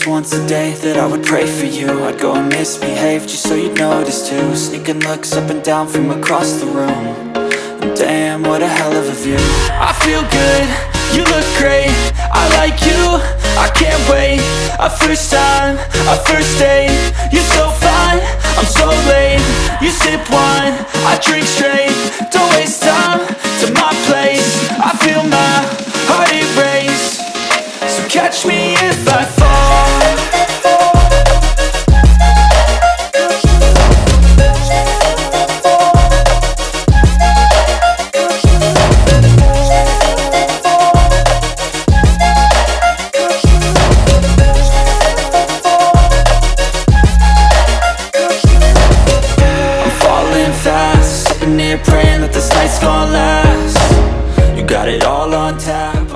once a day that I would pray for you. I'd go and misbehave just so you'd notice too. Sneaking looks up and down from across the room. And damn, what a hell of a view. I feel good, you look great, I like you, I can't wait. A first time, a first date, you're so fine, I'm so late. You sip wine, I drink straight. Don't waste time to my place. I feel my heart erase. So catch me if I fall. Praying that this night's gonna last. You got it all on tap.